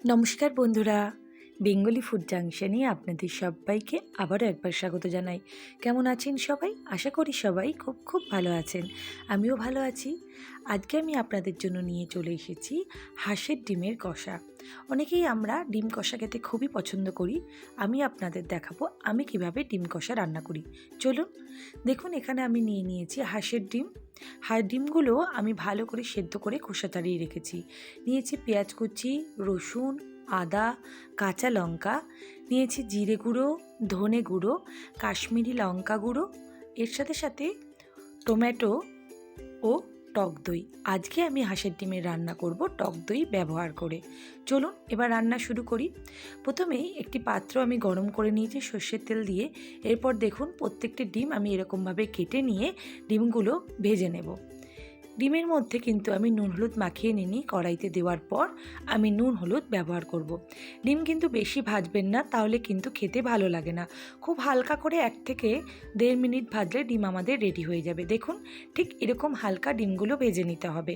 নমস্কার বন্ধুরা, Bengali food জাংশনে আপনাদের সবাইকে আবারও একবার স্বাগত জানাই। কেমন আছেন সবাই? আশা করি সবাই খুব খুব ভালো আছেন। আমিও ভালো আছি। আজকে আমি আপনাদের জন্য নিয়ে চলে এসেছি হাঁসের ডিমের কষা। অনেকেই আমরা ডিম কষা খেতে খুবই পছন্দ করি। আমি আপনাদের দেখাবো আমি কিভাবে ডিম কষা রান্না করি। চলুন দেখুন, এখানে আমি নিয়ে নিয়েছি হাঁসের ডিম। ডিমগুলো আমি ভালো করে সেদ্ধ করে খোসা ছাড়িয়ে রেখেছি। নিয়েছি পেঁয়াজ কুচি, রসুন, আদা, কাঁচা লঙ্কা, নিয়েছি জিরে গুঁড়ো, ধনে গুঁড়ো, কাশ্মীরি লঙ্কা গুঁড়ো, এর সাথে সাথে টমেটো ও টক দই। আজকে আমি হাঁসের ডিমের রান্না করব টক দই ব্যবহার করে। চলুন এবার রান্না শুরু করি। প্রথমেই একটি পাত্র আমি গরম করে নিয়েছি সর্ষের তেল দিয়ে। এরপর দেখুন, প্রত্যেকটি ডিম আমি এরকমভাবে কেটে নিয়ে ডিমগুলো ভেজে নেব। ডিমের মধ্যে কিন্তু আমি নুন হলুদ মাখিয়ে নিই। কড়াইতে দেওয়ার পর আমি নুন হলুদ ব্যবহার করব। ডিম কিন্তু বেশি ভাজবেন না, তাহলে কিন্তু খেতে ভালো লাগে না। খুব হালকা করে 1 থেকে 1.5 মিনিট ভাজলে ডিম আমাদের রেডি হয়ে যাবে। দেখুন, ঠিক এরকম হালকা ডিমগুলো ভেজে নিতে হবে।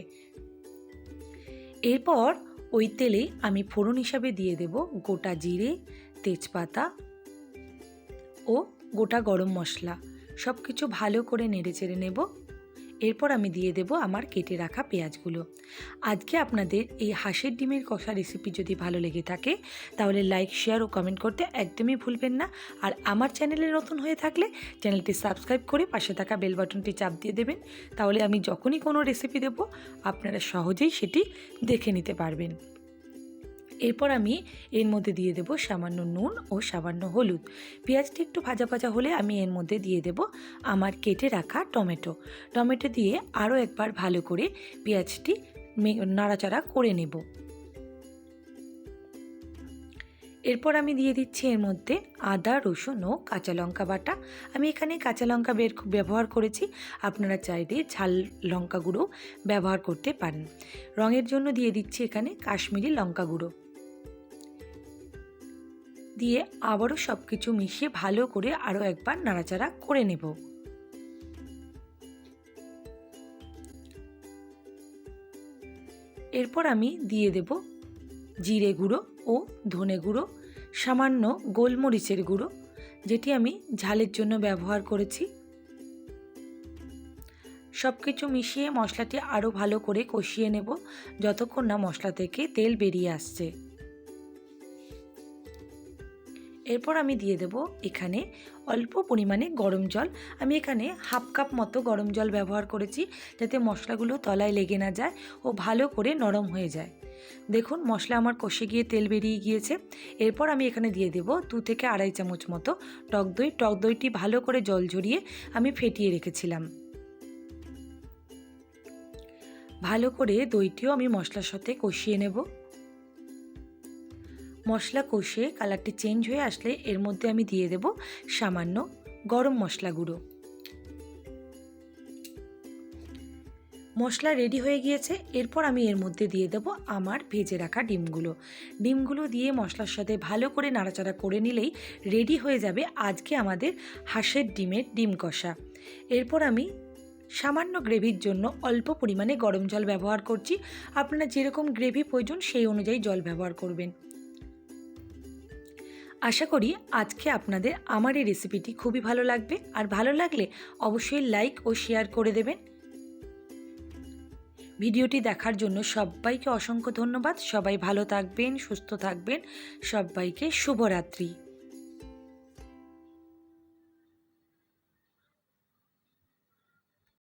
এরপর ওই তেলেই আমি ফোড়ন হিসাবে দিয়ে দেব গোটা জিরে, তেজপাতা ও গোটা গরম মশলা। সব কিছু ভালো করে নেড়ে চেড়ে নেব। এরপর আমি দিয়ে দেব আমার কেটে রাখা পেঁয়াজগুলো। আজকে আপনাদের এই হাঁসের ডিমের কষা রেসিপি যদি ভালো লেগে থাকে তাহলে লাইক, শেয়ার ও কমেন্ট করতে একদমই ভুলবেন না। আর আমার চ্যানেলে নতুন হয়ে থাকলে চ্যানেলটি সাবস্ক্রাইব করে পাশে থাকা বেল বাটনটি চাপ দিয়ে দেবেন। তাহলে আমি যখনই কোনো রেসিপি দেব আপনারা সহজেই সেটি দেখে নিতে পারবেন। এরপর আমি এর মধ্যে দিয়ে দেব সামান্য নুন ও সামান্য হলুদ। পেঁয়াজটি একটু ভাজা ভাজা হলে আমি এর মধ্যে দিয়ে দেব আমার কেটে রাখা টমেটো দিয়ে আরও একবার ভালো করে পেঁয়াজটি নাড়াচাড়া করে নেব। এরপর আমি দিয়ে দিচ্ছি এর মধ্যে আদা, রসুন ও কাঁচা লঙ্কা বাটা। আমি এখানে কাঁচা লঙ্কা ব্যবহার করেছি, আপনারা চাইলে ঝাল লঙ্কা গুঁড়ো ব্যবহার করতে পারেন। রঙের জন্য দিয়ে দিচ্ছি এখানে কাশ্মীরি লঙ্কা গুঁড়ো। দিয়ে আবারও সব কিছু মিশিয়ে ভালো করে আরও একবার নাড়াচাড়া করে নেব। এরপর আমি দিয়ে দেব জিরে গুঁড়ো ও ধনে গুঁড়ো, সামান্য গোলমরিচের গুঁড়ো, যেটি আমি ঝালের জন্য ব্যবহার করেছি। সব কিছু মিশিয়ে মশলাটি আরও ভালো করে কষিয়ে নেব যতক্ষণ না মশলা থেকে তেল বেরিয়ে আসছে। এরপর আমি দিয়ে দেব এখানে অল্প পরিমাণে গরম জল। আমি এখানে 1/2 কাপ মতো গরম জল ব্যবহার করেছি, যাতে মশলাগুলো তলায় লেগে না যায় ও ভালো করে নরম হয়ে যায়। দেখুন, মশলা আমার কষে গিয়ে তেল বেরিয়ে গিয়েছে। এরপর আমি এখানে দিয়ে দেব 2 থেকে 2.5 চামচ মতো টক দইটি ভালো করে জল ঝরিয়ে আমি ফেটিয়ে রেখেছিলাম। ভালো করে দইটিও আমি মশলার সাথে কষিয়ে নেব। মশলা কষিয়ে কালারটি চেঞ্জ হয়ে আসলে এর মধ্যে আমি দিয়ে দেব সামান্য গরম মশলা গুঁড়ো। মশলা রেডি হয়ে গিয়েছে। এরপর আমি এর মধ্যে দিয়ে দেব আমার ভেজে রাখা ডিমগুলো দিয়ে মশলার সাথে ভালো করে নাড়াচাড়া করে নিলেই রেডি হয়ে যাবে আজকে আমাদের হাঁসের ডিমের ডিম কষা। এরপর আমি সামান্য গ্রেভির জন্য অল্প পরিমাণে গরম জল ব্যবহার করছি। আপনারা যেরকম গ্রেভি প্রয়োজন সেই অনুযায়ী জল ব্যবহার করবেন। আশা করি আজকে আপনাদের আমার এই রেসিপিটি খুবই ভালো লাগবে। আর ভালো লাগলে অবশ্যই লাইক ও শেয়ার করে দেবেন। ভিডিওটি দেখার জন্য সবাইকে অসংখ্য ধন্যবাদ। সবাই ভালো থাকবেন, সুস্থ থাকবেন। সবাইকে শুভরাত্রি।